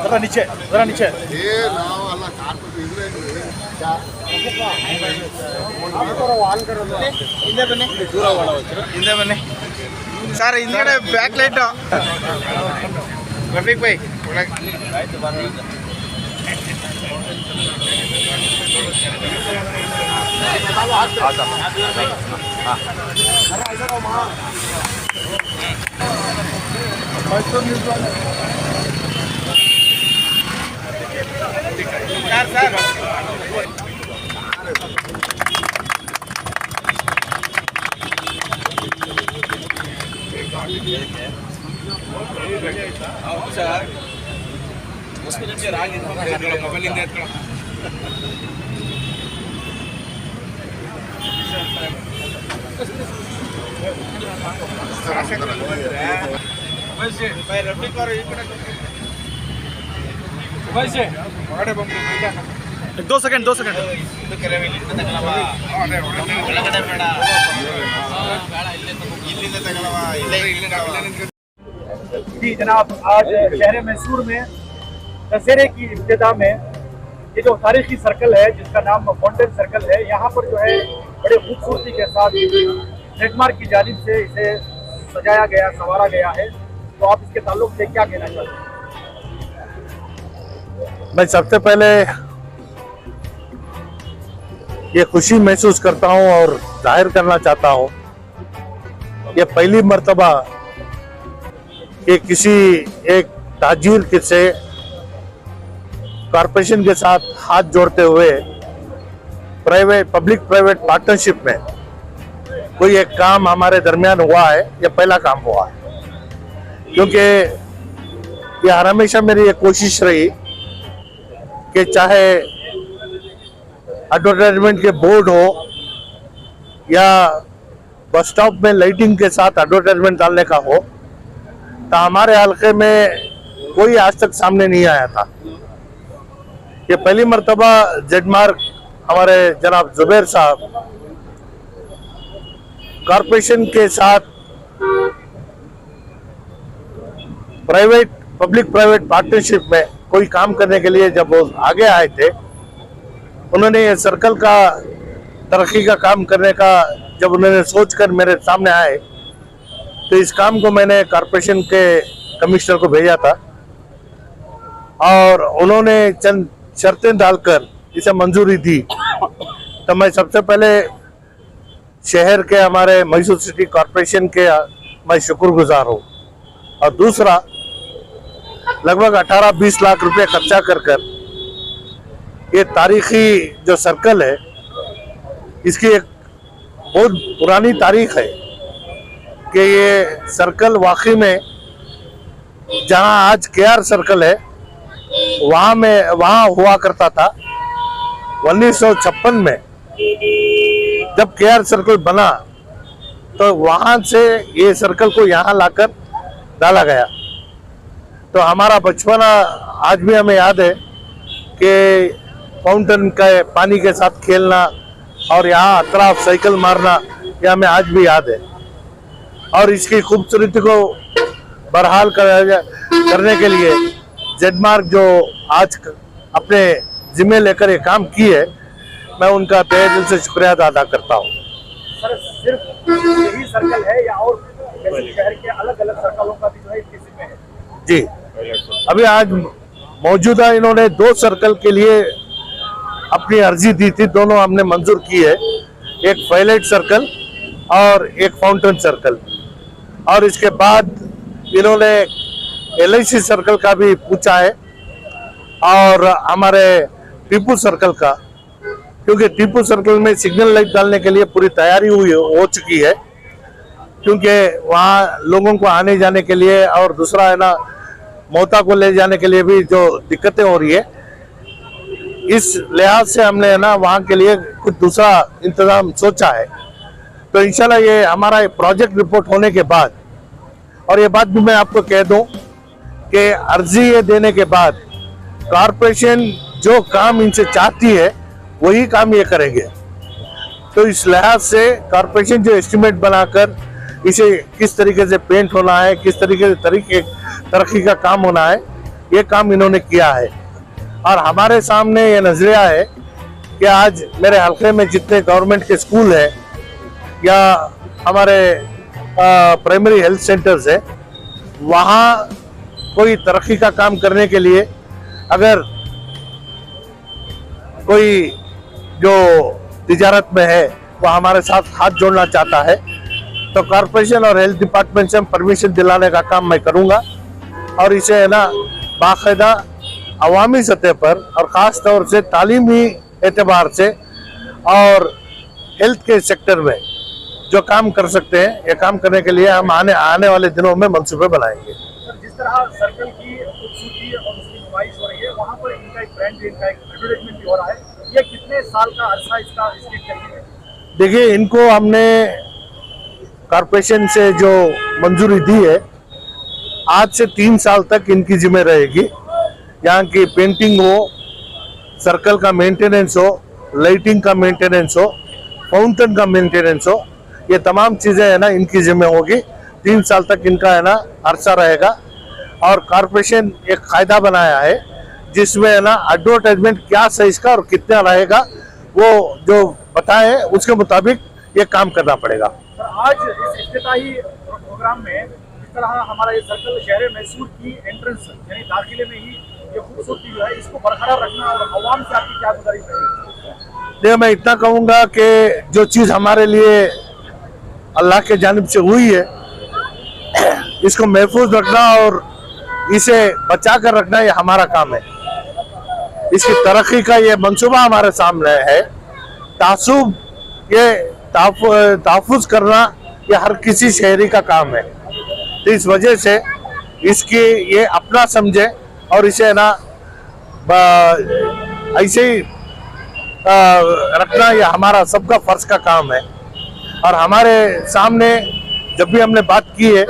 जरा नीचे, जरा नीचे। ಹಿಂದೆ ಬನ್ನಿ ಸರ್, ಹಿಂದ್ಗಡೆ back light Rafiq Bhai sir दो सेकंड, 2 सेकंड। जी जनाब, आज शहर मैसूर में दशहरे की इब्तिदा में ये जो तारीखी सर्कल है जिसका नाम फाउंटेन सर्कल है, यहाँ पर जो है बड़े खूबसूरती के साथ ट्रेडमार्क की जानिब से इसे सजाया गया, संवारा गया है। तो आप इसके ताल्लुक से क्या कहना चाहते हैं? मैं सबसे पहले ये खुशी महसूस करता हूं और जाहिर करना चाहता हूं, ये पहली मर्तबा कि किसी एक ताजिर से कॉरपोरेशन के साथ हाथ जोड़ते हुए पब्लिक प्राइवेट पार्टनरशिप में कोई एक काम हमारे दरमियान हुआ है। ये पहला काम हुआ है, क्योंकि ये हमेशा मेरी ये कोशिश रही कि चाहे एडवर्टाइजमेंट के बोर्ड हो या बस स्टॉप में लाइटिंग के साथ एडवर्टाइजमेंट डालने का हो, तो हमारे हल्के में कोई आज तक सामने नहीं आया था। ये पहली मर्तबा जेडमार्क हमारे जनाब जुबैर साहब कॉरपोरेशन के साथ पब्लिक प्राइवेट पार्टनरशिप में कोई काम करने के लिए जब वो आगे आए थे, उन्होंने ये सर्कल का तरक्की का काम करने का जब उन्होंने सोचकर मेरे सामने आए, तो इस काम को मैंने कॉरपोरेशन के कमिश्नर को भेजा था और उन्होंने चंद शर्तें डालकर इसे मंजूरी दी। तो मैं सबसे पहले शहर के हमारे मैसूर सिटी कॉरपोरेशन के मैं शुक्रगुजार हूँ, और दूसरा लगभग 18-20 लाख रुपए खर्चा कर ये तारीखी जो सर्कल है, इसकी एक बहुत पुरानी तारीख है कि ये सर्कल वाकई में जहां आज केआर सर्कल है वहां हुआ करता था। 1956 में जब केआर सर्कल बना तो वहां से ये सर्कल को यहाँ लाकर डाला गया। तो हमारा बचपना आज भी हमें याद है कि फाउंटेन का पानी के साथ खेलना और यहाँ अतराफ साइकिल मारना, यह हमें आज भी याद है। और इसकी खूबसूरती को बरहाल करने के लिए जेडमार्क जो आज अपने जिम्मे लेकर ये काम की है, मैं उनका तहे दिल से शुक्रिया अदा करता हूँ। सर, सिर्फ यही सर्कल है या और शहर के अलग अलग सर्कलों का भी जो है इसके जिम्मे है? जी, अभी आज मौजूदा इन्होंने 2 सर्कल के लिए अपनी अर्जी दी थी, दोनों हमने मंजूर की है, एक पायलट सर्कल और एक फाउंटेन सर्कल। और इसके बाद इन्होंने LIC सर्कल का भी पूछा है और हमारे टीपू सर्कल का, क्योंकि टीपू सर्कल में सिग्नल लाइट डालने के लिए पूरी तैयारी हो चुकी है, क्योंकि वहाँ लोगों को आने जाने के लिए और दूसरा है ना मोहता को ले जाने के लिए भी जो दिक्कतें हो रही है, इस लिहाज से हमने है ना वहाँ के लिए कुछ दूसरा इंतजाम सोचा है। तो इंशाल्लाह ये हमारा प्रोजेक्ट रिपोर्ट होने के बाद, और ये बात भी मैं आपको कह दूं कि अर्जी ये देने के बाद कॉरपोरेशन जो काम इनसे चाहती है वही काम ये करेंगे। तो इस लिहाज से कॉरपोरेशन जो एस्टिमेट बनाकर इसे किस तरीके से पेंट होना है, किस तरीके से तरक्की का काम होना है, ये काम इन्होंने किया है। और हमारे सामने ये नजरिया है कि आज मेरे हल्के में जितने गवर्नमेंट के स्कूल है या हमारे प्राइमरी हेल्थ सेंटर्स है, वहाँ कोई तरक्की का काम करने के लिए अगर कोई जो तिजारत में है वो हमारे साथ हाथ जोड़ना चाहता है तो कॉर्पोरेशन और हेल्थ डिपार्टमेंट से परमिशन दिलाने का काम मैं करूंगा। और इसे है ना बाकायदा अवामी सतह पर और ख़ास तौर से तालीमी एतबार से और हेल्थ के सेक्टर में जो काम कर सकते हैं, ये काम करने के लिए हम आने वाले दिनों में मंसूबे बनाएंगे। सर, जिस तरह सर्कल की खूबसूरती और उसकी नुमाइश हो रही है, वहाँ पर इनका एक ब्रांड, इनका एक एडवर्टाइजमेंट भी हो रहा है। ये कितने साल का अरसा इसकी तैयारी है? देखिए, इनको हमने कॉर्पोरेशन से जो मंजूरी दी है, आज से 3 साल तक इनकी जिम्मे रहेगी। यहाँ की पेंटिंग हो, सर्कल का मेंटेनेंस हो, लाइटिंग का मेंटेनेंस हो, फाउंटेन का मेंटेनेंस हो, ये तमाम चीज़ें है ना इनकी जिम्मे होगी। 3 साल तक इनका है ना अरसा रहेगा। और कॉर्पोरेशन एक कायदा बनाया है जिसमें है ना एडवर्टाइजमेंट क्या सही इसका और कितना रहेगा, वो जो बताए उसके मुताबिक ये काम करना पड़ेगा। आज इस इफ्तिताही प्रोग्राम में जिस तरह हमारा ये सर्कल शहर मैसूर की एंट्रेंस यानी दाखिले में ही ये खूबसूरती जो है, इसको बरकरार रखना और आवाम से आपकी क्या गुजारिश रहेगी? देखिए, मैं इतना कहूँगा कि जो चीज़ हमारे लिए अल्लाह के जानिब से हुई है, इसको महफूज रखना और इसे बचा कर रखना ये हमारा काम है। इसकी तरक्की का ये मंसूबा हमारे सामने है। तासुब ये तहफ़्फ़ुज़ करना ये हर किसी शहरी का काम है। तो इस वजह से इसकी ये अपना समझे और इसे ना ऐसे ही रखना ये हमारा सबका फर्ज का काम है। और हमारे सामने जब भी हमने बात की है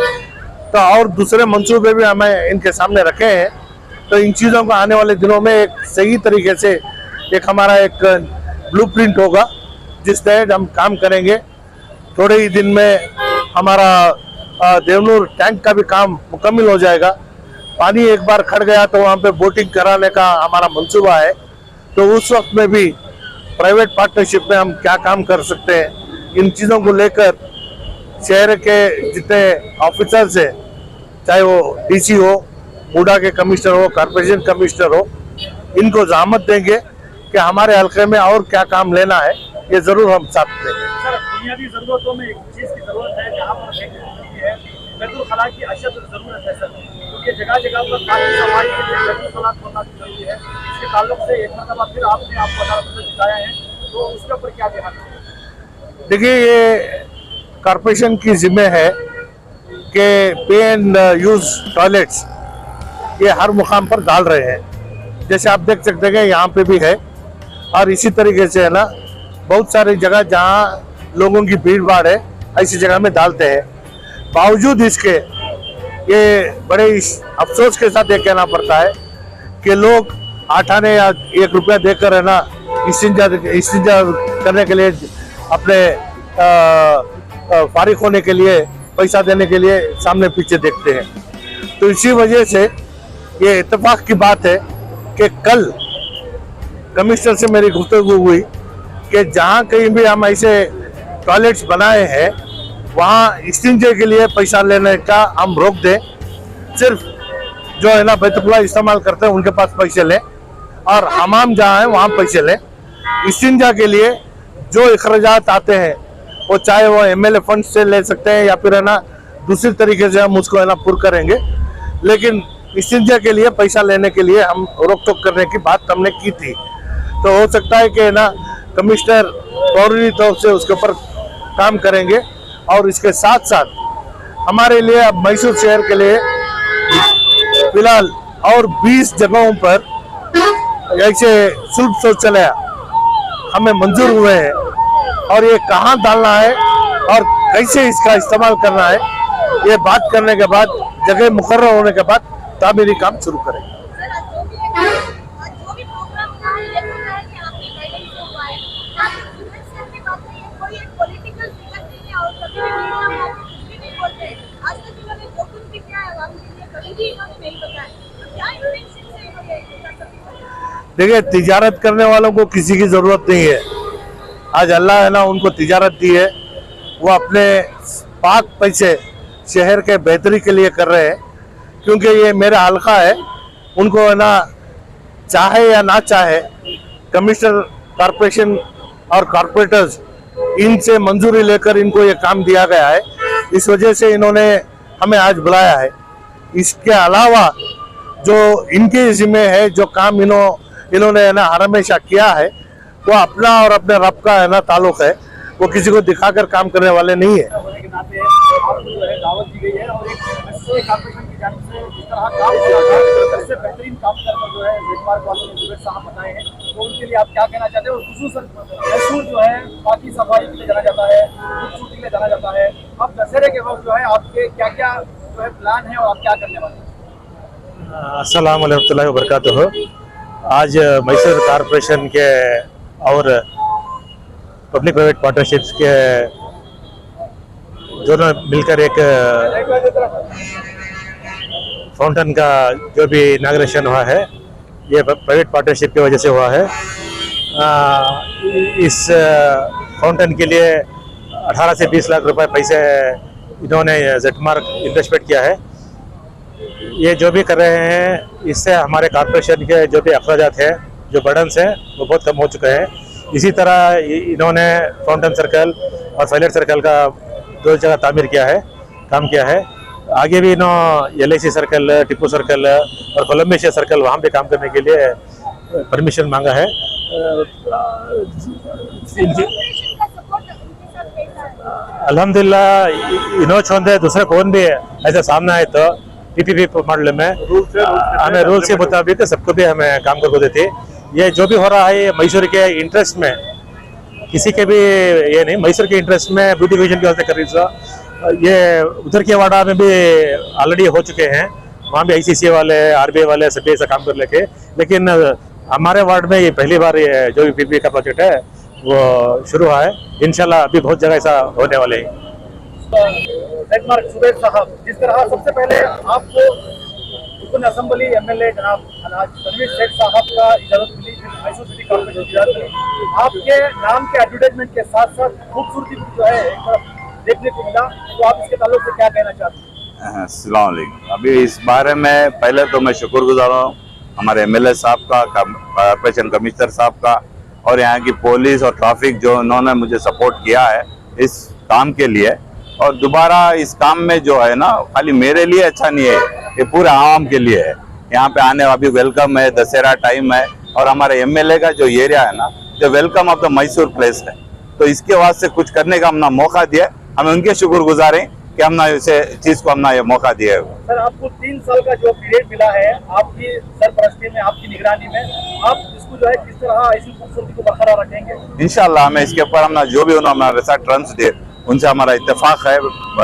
तो और दूसरे मंसूबे भी हमें इनके सामने रखे हैं। तो इन चीज़ों को आने वाले दिनों में एक सही तरीके से एक हमारा एक ब्लूप्रिंट होगा जिस तहत हम काम करेंगे। थोड़े ही दिन में हमारा देवनूर टैंक का भी काम मुकम्मल हो जाएगा। पानी एक बार खड़ गया तो वहाँ पे बोटिंग कराने का हमारा मंसूबा है। तो उस वक्त में भी प्राइवेट पार्टनरशिप में हम क्या काम कर सकते हैं, इन चीज़ों को लेकर शहर के जितने ऑफिसर्स हैं, चाहे वो डीसी हो, मूडा के कमिश्नर हो, कॉर्पोरेशन कमिश्नर हो, इनको ज़हमत देंगे कि हमारे हल्के में और क्या काम लेना है, ये ज़रूर हम साथ देंगे। सर, बुनियादी ज़रूरतों में एक चीज़ की ज़रूरत है जहाँ पर है बैतुल खला की अशद ज़रूरत है सर, क्योंकि जगह जगह पर खाली सफाई के लिए बैतुल खला होना जरूरी है। इसके ताल्लुक से एक मरतबा फिर आपने आपको अदालत में जिताया है, तो उसके ऊपर क्या ध्यान है? देखिए, ये कॉर्पोरेशन की जिम्मे है कि पे एंड यूज़ टॉयलेट्स ये हर मुकाम पर डाल रहे हैं। जैसे आप देख सकते हैं यहाँ पे भी है। और इसी तरीके से है ना बहुत सारी जगह जहाँ लोगों की भीड़ भाड़ है, ऐसी जगह में डालते हैं। बावजूद इसके ये बड़े अफसोस के साथ ये कहना पड़ता है कि लोग 8 आने या 1 रुपया देकर है ना इस्तिंजा करने के लिए, अपने फारिग होने के लिए, पैसा देने के लिए सामने पीछे देखते हैं। तो इसी वजह से ये इत्तेफाक की बात है कि कल कमिश्नर से मेरी गुफ्तगू हुई कि जहाँ कहीं भी हम ऐसे टॉयलेट्स बनाए हैं वहाँ इस्तिंजे के लिए पैसा लेने का हम रोक दें। सिर्फ जो है ना बैतुल्लाह इस्तेमाल करते हैं उनके पास पैसे लें और हमाम जहाँ है वहाँ पैसे लें। इस्तिंजा के लिए जो अखराजात आते हैं वो चाहे वो MLA फंड से ले सकते हैं या फिर है ना दूसरी तरीके से हम उसको है ना पुर करेंगे। लेकिन इस्तिंजा के लिए पैसा लेने के लिए हम रोक टोक करने की बात हमने की थी। तो हो सकता है कि ना कमिश्नर फौरी तौर से उसके ऊपर काम करेंगे। और इसके साथ साथ हमारे लिए अब मैसूर शहर के लिए फिलहाल और 20 जगहों पर ऐसे सुलभ शौचालय हमें मंजूर हुए हैं और ये कहाँ डालना है और कैसे इसका इस्तेमाल करना है, ये बात करने के बाद जगह मुकर्रर होने के बाद तामीरी काम शुरू करेंगे। कभी भी इन्होंने नहीं बताया, तो क्या इंटेंशन से इन्होंने ऐसा सब किया? देखिए, तिजारत करने वालों को किसी की जरूरत नहीं है। आज अल्लाह है ना उनको तिजारत दी है, वो अपने पाक पैसे शहर के बेहतरी के लिए कर रहे हैं। क्योंकि ये मेरा हल्का है, उनको है ना चाहे या ना चाहे कमिश्नर कॉरपोरेशन और कॉरपोरेटर्स इनसे मंजूरी लेकर इनको ये काम दिया गया है। इस वजह से इन्होंने हमें आज बुलाया है। इसके अलावा जो इनके जिम्मे है, जो काम इन्होंने है ना हर हमेशा किया है, वो अपना और अपने रब का है ना ताल्लुक है। वो किसी को दिखाकर काम करने वाले नहीं है। होने के नाते आपको जो है दावत दी गई है और एक एससी कॉर्पोरेशन की जानिब से जिस तरह काम किया था, उससे बेहतरीन काम करना जो है रेडमार्क वालों ने जुबेर साहब बताए हैं, तो उनके लिए आप क्या कहना चाहते हैं? और खुसूसन मैसूर जो है बाकी सफाई के लिए जाना जाता है, खूबसूरती के लिए जाना जाता है, अब दशहरे के वक्त जो है आपके क्या क्या जो है प्लान है और आप क्या करने वाले हैं? अस्सलाम वालेकुम रहमतुल्लाहि व बरकातुहू। आज मैसूर कॉरपोरेशन के और पब्लिक प्राइवेट पार्टनरशिप्स के दोनों मिलकर एक फाउंटेन का जो भी इनाग्रेशन हुआ है, ये प्राइवेट पार्टनरशिप की वजह से हुआ है। इस फाउंटेन के लिए 18 से 20 लाख रुपए पैसे इन्होंने जेडमार्क इन्वेस्टमेंट किया है। ये जो भी कर रहे हैं, इससे हमारे कॉरपोरेशन के जो भी अखराजात हैं, जो बर्डन्स हैं, वो बहुत कम हो चुके हैं। इसी तरह इन्होंने फाउंटेन सर्कल और फाइलर सर्कल का 2 जगह तामीर किया है, काम किया है। आगे भी इन्होंने LIC सर्कल, टिप्पू सर्कल और कोलम्बिया सर्कल, वहाँ पे काम करने के लिए परमिशन मांगा है। अल्हम्दुलिल्लाह इन्होंने छोड़े दूसरे कौन भी ऐसा सामने आए तो PPP मॉडल में हमें रूल्स के मुताबिक सबको भी हमें काम करके देते। ये जो भी हो रहा है, ये मैसूर के इंटरेस्ट में, किसी के भी ये नहीं, मैसूर के इंटरेस्ट में ब्यूटिफिकेशन की वजह से कर रही है। ये उधर के वार्डा में भी ऑलरेडी हो चुके हैं, वहाँ भी ICC वाले, RBI वाले सभी ऐसा काम कर लेके। लेकिन हमारे वार्ड में ये पहली बार ये जो भी PPP का प्रोजेक्ट है वो शुरू हुआ है। इंशाल्लाह अभी बहुत जगह ऐसा होने वाले हैं। रेडमार्क जुबेर साहब, जिस तरह सबसे पहले आपको रुकन असेंबली MLA जनाब अलहाज तनवीर शेख साहब का इजाजत मिली, मैसूर सिटी कॉर्पोरेशन की इजाजत मिली, आपके नाम के एडवर्टाइजमेंट के साथ साथ खूबसूरती जो है एक तरफ देखने को मिला, तो आप इसके ताल्लुक से क्या कहना चाहते हैं? अस्सलाम वालेकुम। अभी इस बारे में पहले तो मैं शुक्रगुजार हूँ हमारे MLA साहब का, कॉर्पोरेशन कमिश्नर साहब का, और यहाँ की पुलिस और ट्रैफिक जो उन्होंने मुझे सपोर्ट किया है इस काम के लिए। और दोबारा इस काम में जो है ना, खाली मेरे लिए अच्छा नहीं है, ये पूरे आवाम के लिए है। यहाँ पे आने अभी वेलकम है, दशहरा टाइम है, और हमारे MLA का जो एरिया है ना, जो welcome of the Mysore place है, तो इसके वास्ते कुछ करने का हमने मौका दिया। हमें उनके शुक्रगुजार हैं कि हमने इसे चीज को हमने ये मौका दिया है। सर, आपको 3 साल का जो पीरियड मिला है आपकी सरपरस्ती में, आपकी निगरानी में, आप इसको जो है किस तरह ऐसी खूबसूरती को बरकरार रखेंगे? इंशाल्लाह हमें इसके ऊपर हमने जो भी उन्होंने हमारे साथ टर्म्स दिए, उनसे हमारा इत्तेफाक है,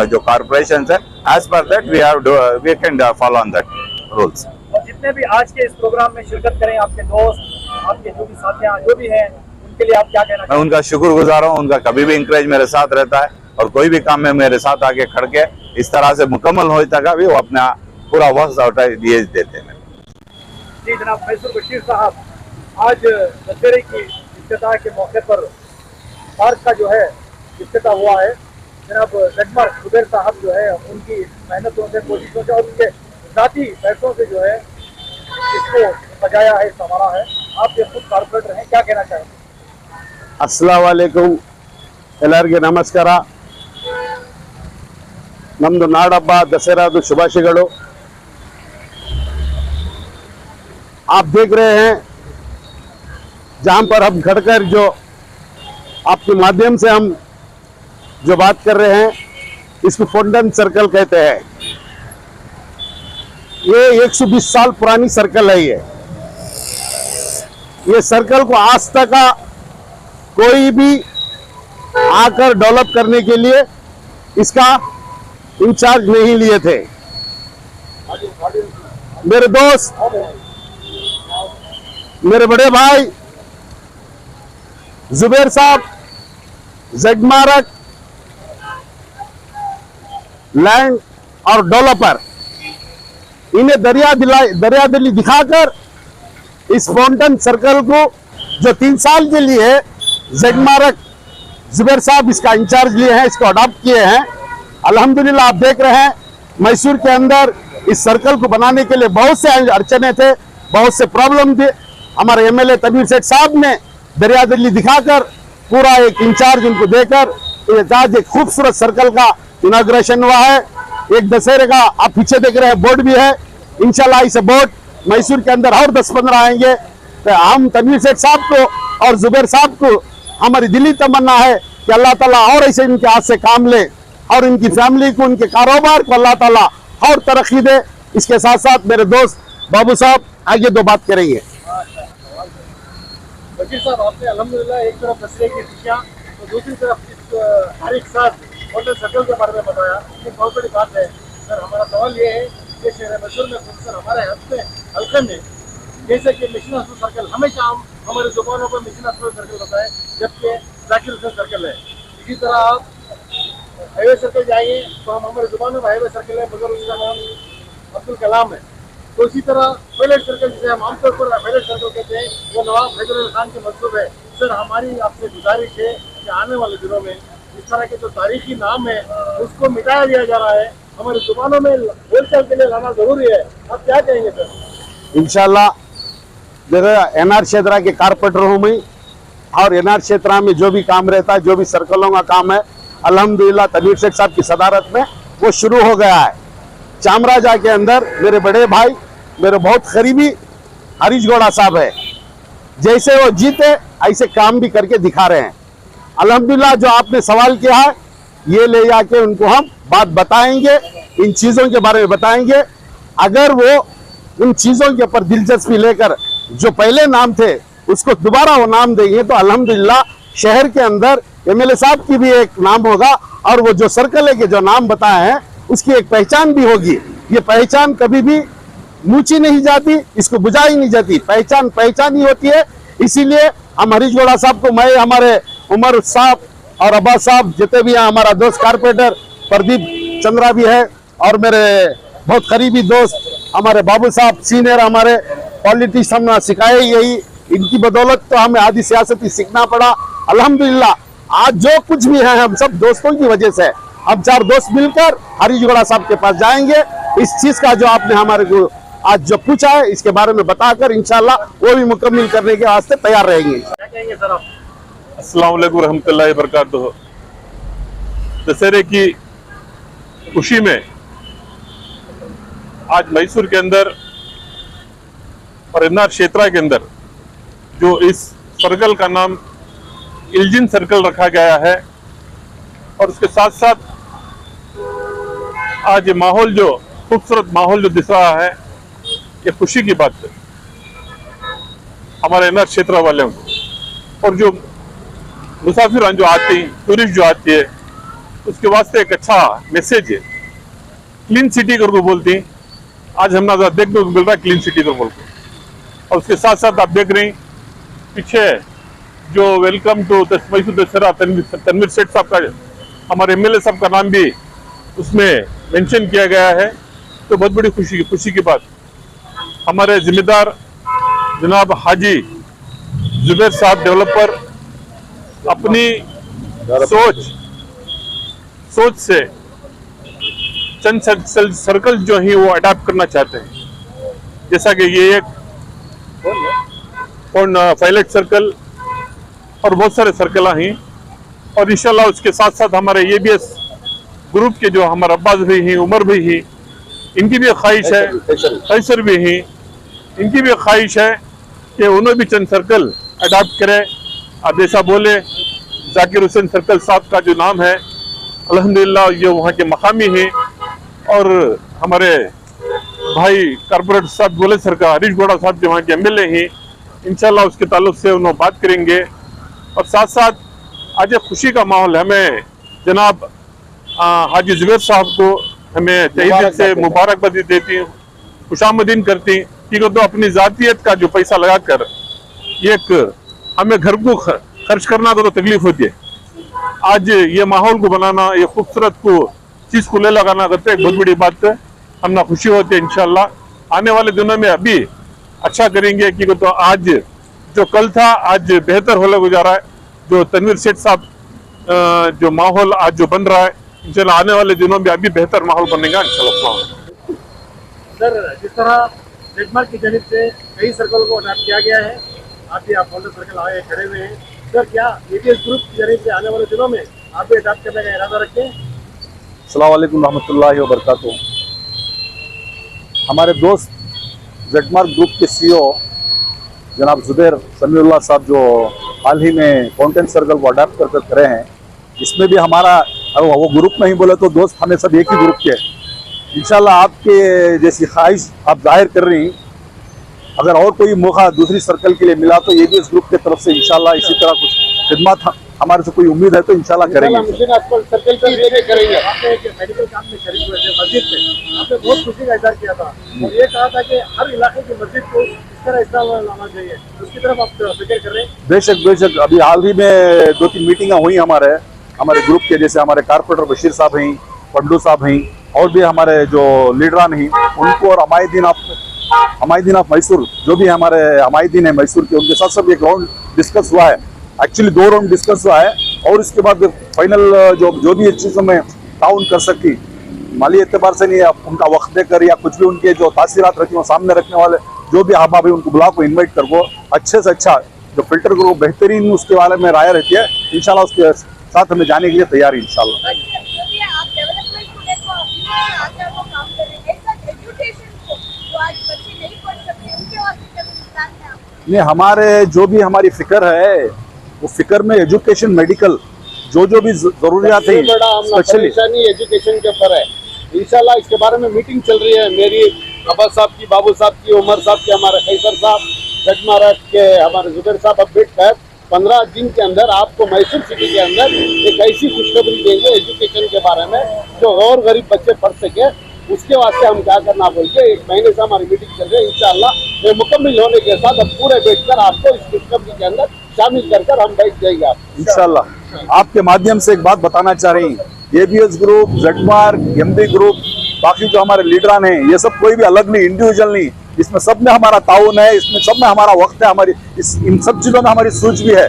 जो कॉर्पोरेशन है, as per that we can follow on that rules. और जितने भी आज के इस प्रोग्राम में शिरकत करें, आपके दोस्त, आपके जो भी साथियां जो भी हैं, उनके लिए आप क्या कहना मैं चाहते हैं? उनका शुक्रगुजार हूँ। उनका कभी भी इंकरेज मेरे साथ रहता है, और कोई भी काम में मेरे साथ आके खड़ के इस तरह से मुकम्मल हो तक भी वो अपना पूरा वक्त दिए देते हैं। जी जनाब मैसूर बशीर साहब, आज दशहरे की इफ्तिताह के मौके पर पार्क का जो है इफ्तिताह हुआ है। जनाब रेडमार्क जुबेर साहब जो है उनकी मेहनतों से, कोशिशों से और उनके ज़ाती पैसों से जो है इसको सजाया है, संवारा है। आप ये खुद कॉर्पोरेटर हैं, क्या कहना चाहेंगे? अस्सलाम वालेकुम, ಎಲ್ಲರಿಗೆ ನಮಸ್ಕಾರ। ನಮ್ಮದು ನಾಡಹಬ್ಬ दशहरा ಶುಭಾಶಯಗಳು। आप देख रहे हैं जहां पर हम खड़कर जो आपके माध्यम से हम जो बात कर रहे हैं, इसको फाउंटेन सर्कल कहते हैं। ये 120 साल पुरानी सर्कल है। ये सर्कल को आज तक कोई भी आकर डेवलप करने के लिए इसका इंचार्ज नहीं लिए थे। मेरे दोस्त, मेरे बड़े भाई जुबेर साहब जेडमार्क लैंड और डेवलपर, इन्हें दरिया दिली दिखाकर इस फाउंटेन सर्कल को जो 3 साल के लिए जेडमारक जुबैर साहब इसका इंचार्ज लिए हैं, इसको अडॉप्ट किए हैं। अल्हम्दुलिल्लाह आप देख रहे हैं मैसूर के अंदर इस सर्कल को बनाने के लिए बहुत से अड़चने थे, बहुत से प्रॉब्लम थे। हमारे एमएलए तनवीर सेठ साहब ने दरिया दिल्ली दिखाकर पूरा एक इंचार्ज उनको देकर आज एक खूबसूरत सर्कल का इनॉग्रेशन हुआ है। एक दशहरे का आप पीछे देख रहे हैं बोर्ड भी है। इंशाल्लाह इस बोर्ड मैसूर के अंदर और 10-15 आएंगे। तो हम तनवीर सेठ साहब को और जुबैर साहब को हमारी दिली तमन्ना है कि अल्लाह ताला और ऐसे इनके हाथ से काम ले और इनकी फैमिली को, उनके कारोबार को अल्लाह ताला और तरक्की दे। इसके साथ साथ मेरे दोस्त बाबू साहब आगे 2 बात करेंगे। वकील साहब, आपने अल्हम्दुलिल्लाह एक तरफ दशहरे की खुशियाँ तो दूसरी तरफ इस तारीख साथ फाउंटेन सर्कल के बारे में बताया, ये बहुत बड़ी बात है। सर हमारा सवाल ये है कि शहर मैसूर में खुद हमारे हल्के में जैसे कि मिशन हॉस्पिटल सर्कल हमेशा हम हमारी दुकानों पर मिशन हॉस्पिटल सर्कल होता है, जबकि जाकिर हुसैन सर्कल है। इसी तरह आप हाईवे सर्कल जाइए तो हम हमारी दुकानों पर हाईवे सर्कल है, मगर उसका नाम अब्दुल कलाम है। तो इसी तरह पैलेट सर्कल जिसे हम आमतौर पर पैलेट सर्कल कहते हैं, वो नवाब हैदर अली खान के मंसूब है। सर हमारी आपसे गुजारिश है कि आने वाले दिनों में इस तरह के जो तारीखी नाम है उसको मिटाया दिया जा रहा है, हमारी दुकानों में होलसेल के लिए लाना जरूरी है। आप क्या कहेंगे सर? इंशाल्लाह जगह एनआर क्षेत्र के कारपेंटर हूँ मैं, और एनआर क्षेत्र में जो भी काम रहता है, जो भी सर्कलों का काम है, अल्हम्दुलिल्लाह तनवीर शेख साहब की सदारत में वो शुरू हो गया है। चामराजा के अंदर मेरे बड़े भाई, मेरे बहुत करीबी हरीश गौड़ा साहब है, जैसे वो जीते ऐसे काम भी करके दिखा रहे हैं। अल्हम्दुलिल्लाह जो आपने सवाल किया है ये ले जाके उनको हम बात बताएंगे, इन चीज़ों के बारे में बताएंगे। अगर वो उन चीज़ों के ऊपर दिलचस्पी लेकर जो पहले नाम थे उसको दोबारा वो नाम देंगे तो अल्हम्दुलिल्लाह शहर के अंदर एमएलए साहब की भी एक नाम होगा, और वो जो सर्कल के जो नाम बताए हैं उसकी एक पहचान भी होगी। ये पहचान कभी भी नीची नहीं जाती, इसको बुझाई नहीं जाती, पहचान पहचान ही होती है। इसीलिए हम हरीश गौड़ा साहब को, मैं, हमारे उमर साहब और अब्बास साहब जितने भी हैं, हमारा दोस्त कारपेंटर प्रदीप चंद्रा भी है, और मेरे बहुत करीबी दोस्त हमारे बाबू साहब सीनियर हमारे पॉलिटिक्स हमने सिखाए यही, इनकी बदौलत तो हमें आधी सियासती सीखना पड़ा। अल्हम्दुलिल्लाह आज जो कुछ भी है हम सब दोस्तों की वजह से, हम 4 दोस्त मिलकर हरीश गौड़ा साहब के पास जाएंगे। इस चीज का जो आपने हमारे को आज जो पूछा है इसके बारे में बताकर इंशाल्लाह वो भी मुकम्मल करने के वास्ते तैयार रहेंगे। क्या कहेंगे सर आप? अस्सलाम वालेकुम रहमतुल्लाहि व बरकातुहू। दशहरे की खुशी में आज मैसूर के अंदर और एनआर क्षेत्र के अंदर जो इस सर्कल का नाम इल्जिन सर्कल रखा गया है, और उसके साथ साथ आज ये माहौल जो खूबसूरत माहौल जो दिख रहा है, ये खुशी की बात है हमारे एनआर क्षेत्र वालों को। और जो मुसाफिर जो आते हैं, टूरिस्ट जो आती है, उसके वास्ते एक अच्छा मैसेज है। क्लीन सिटी को बोलते हैं, आज हम ना देखने को मिल रहा है क्लीन सिटी को बोल के। और उसके साथ साथ आप देख रहे हैं पीछे जो वेलकम टू मैसूर दशहरा तनवीर सेठ साहब का, हमारे एमएलए साहब का नाम भी उसमें मेंशन किया गया है। तो बहुत बड़ी खुशी की बात। हमारे जिम्मेदार जनाब हाजी जुबैर साहब डेवलपर अपनी सोच से चंद सर्कल जो है वो अडॉप्ट करना चाहते हैं, जैसा कि ये एक पायलट सर्कल और बहुत सारे सर्कल हैं। और इंशाल्लाह उसके साथ साथ हमारे एबीएस ग्रुप के जो हमारे अब्बास भी हैं, उमर भी हैं, इनकी भी ख्वाहिश है, कैसर भी हैं, इनकी भी ख्वाहिश है कि उन्हें भी चंद सर्कल अडॉप्ट करें। आप जैसा बोले जाकिर हुसैन सर्कल साहब का जो नाम है, अल्हम्दुलिल्लाह ये वहाँ के मकामी हैं, और हमारे भाई कारपोरेटर साहब बोले सरकार हरीश गौड़ा साहब जो वहाँ के एमएलए हैं, इंशाल्लाह उसके ताल्लुक से उन्होंने बात करेंगे। और साथ साथ आज एक खुशी का माहौल, हमें जनाब हाजी जुबैर साहब को हमें तहे दिल से मुबारकबादी देती हूँ, खुशामदीन करती, कि तो अपनी जातियत का जो पैसा लगाकर एक हमें घर को खर्च करना तो तकलीफ होती है। आज ये माहौल को बनाना, ये खूबसूरत को चीज़ को ले लगाना करते एक बहुत बड़ी बात है, हमने खुशी होती है इंशाल्लाह। आने वाले दिनों में अभी अच्छा करेंगे कि तो आज जो कल था आज बेहतर होने को जा रहा है। जो तनवीर सेठ साहब जो माहौल आज जो बन रहा है, इंशाल्लाह आने वाले दिनों में अभी बेहतर माहौल बनेगा इंशाल्लाह। सर, जिस तरह जेडमार्ग की जानिब से कई सर्कल को अडॉप्ट किया गया है, आप भी आप फोल्डर सर्कल आए खड़े हुए हैं सर, क्या एबीएस ग्रुप की जानिब से आने वाले दिनों में आप भी अडॉप्ट करने का इरादा रखें? अस्सलाम वालेकुम रहमतुल्लाहि व बरकातुहू। हमारे दोस्त जेडमार्ग ग्रुप के सीईओ जनाब जुबैर समीउल्लाह साहब जो हाल ही में फाउंटेन सर्कल को अडॉप्ट कर करे हैं, इसमें भी हमारा वो ग्रुप नहीं बोले तो दोस्त हमें सब एक ही ग्रुप के। इंशाल्लाह आपके जैसी ख्वाहिश आप जाहिर कर रही, अगर और कोई मौका दूसरी सर्कल के लिए मिला तो एबीएस ग्रुप की तरफ से इंशाल्लाह इसी तरह कुछ खिदमत हमारे से कोई उम्मीद है तो इंशाल्लाह करेंगे। सर्कल पर ये करेंगे। आपने एक मेडिकल काम में शरीक हुए थे मस्जिद में, आपने बहुत खुशी का इजहार किया था और ये कहा था कि हर इलाके की मस्जिद को इस तरह इस्तेमाल लाना चाहिए, उसकी तरफ आप फिक्र कर रहे हैं? बेशक अभी हाल ही में 2-3 मीटिंगें हुई हमारे ग्रुप के, जैसे हमारे कारपोरेटर बशीर साहब हैं, पंडू साहब हैं और भी हमारे जो लीडरान हैं उनको, और हमायदीन ऑफ मैसूर जो भी हमारे हमायदीन है मैसूर के, उनके साथ सब एक राउंड डिस्कस हुआ है। एक्चुअली 2 राउंड डिस्कस हुआ है और इसके बाद फाइनल जो भी चीज़ों में ताउन कर सकती माली एतबार से नहीं, उनका वक्त देकर या कुछ भी उनके जो तासीरात रखी वो सामने रखने वाले जो भी अहबाब है उनको बुला को इन्वाइट कर को अच्छे से अच्छा जो फिल्टर करो बेहतरीन उसके बारे में राय रहती है। इंशाल्लाह उसके साथ हमें जाने के लिए तैयार है इंशाल्लाह। आप डेवलपमेंट को देखो, आगे वो काम करेंगे, एजुकेशन को जो आज बच्चे नहीं पढ़ सकते उनके वास्ते क्या प्लान है आपका? नहीं, हमारे जो भी हमारी फिक्र है वो फिक्र में एजुकेशन, मेडिकल जो भी जरूरियात है स्पेशली एजुकेशन के ऊपर है। इंशाल्लाह इसके बारे में मीटिंग चल रही है मेरी, अब्बास साहब की, बाबू साहब की, उमर साहब की, हमारे कैसर साहब, जेडमार्ग के हमारे जुबैर साहब। अब बैठ कर 15 दिन के अंदर आपको मैसूर सिटी के अंदर एक ऐसी खुशखबरी देंगे एजुकेशन के बारे में जो और गरीब बच्चे पढ़ सके। उसके वास्ते हम क्या करना बोलिए, 1 महीने से हमारी मीटिंग चल रही है। इंशाल्लाह ये मुकम्मल होने के साथ अब पूरे बैठकर आपको इस खुशखबरी के अंदर शामिल कर हम बैठ जाएंगे। आप इंशाल्लाह आपके माध्यम से एक बात बताना चाह रही हैं, एबीएस ग्रुप, जेडमार्ग, एमबी ग्रुप, बाकी जो हमारे लीडरान हैं ये सब कोई भी अलग नहीं, इंडिविजुअल नहीं, इसमें सब में हमारा ताउन है, इसमें सब में हमारा वक्त है, हमारी इन सब चीजों में हमारी सोच भी है।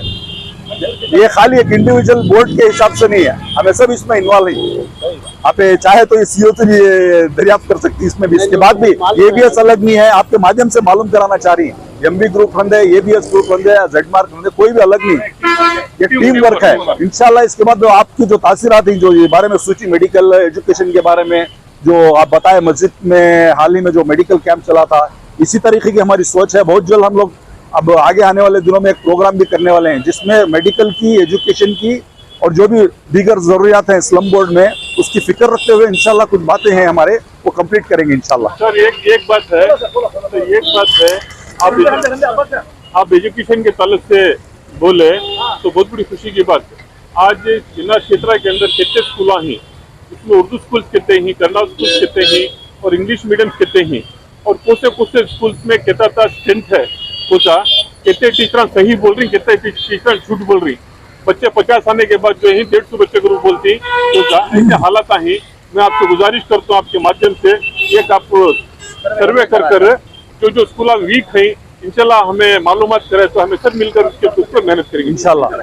ये खाली एक इंडिविजुअल बोर्ड के हिसाब से नहीं है, हमें सब इसमें इन्वॉल्व है। आप चाहे तो ये सीईओ से भी दरियाफ्त कर सकती है इसमें भी। इसके बाद भी एबीएस अलग नहीं है, आपके माध्यम से मालूम कराना चाह रही है। एमबी ग्रुप बंद है, एबीएस ग्रुप बंद है, जेडमार्ग बंद है, कोई भी अलग नहीं, ये टीम वर्क है। इंशाल्लाह इसके बाद जो आपकी जो तासीरात है, जो ये बारे में सोची मेडिकल एजुकेशन के बारे में जो आप बताए, मस्जिद में हाल ही में जो मेडिकल कैंप चला था, इसी तरीके की हमारी सोच है। बहुत जल्द हम लोग अब आगे आने वाले दिनों में एक प्रोग्राम भी करने वाले हैं जिसमें मेडिकल की, एजुकेशन की और जो भी दीगर जरूरियात हैं स्लम बोर्ड में, उसकी फिक्र रखते हुए इंशाल्लाह कुछ बातें हैं हमारे वो कंप्लीट करेंगे इंशाल्लाह। सर एक बात है, आप एजुकेशन के ताल्लुक से बोले तो बहुत बड़ी खुशी की बात है। आज जिला क्षेत्र के अंदर कितने स्कूल हैं, इसमें उर्दू स्कूल कितने हैं, कन्नड़ स्कूल कितने हैं और इंग्लिश मीडियम कितने हैं, और कुछ स्कूल में कितना स्ट्रेंथ है, कितने टीचर सही बोल रही, कितने टीचर झूठ बोल रही। बच्चे 50 आने के बाद जो है 150 बच्चे ग्रुप बोलती, ऐसे हालात हैं। मैं आपसे गुजारिश करता हूँ आपके माध्यम से एक आप सर्वे कर जो स्कूल वीक है इंशाल्लाह हमें मालूमात करे तो हमें सब मिलकर उसके ऊपर मेहनत करेंगे इंशाल्लाह।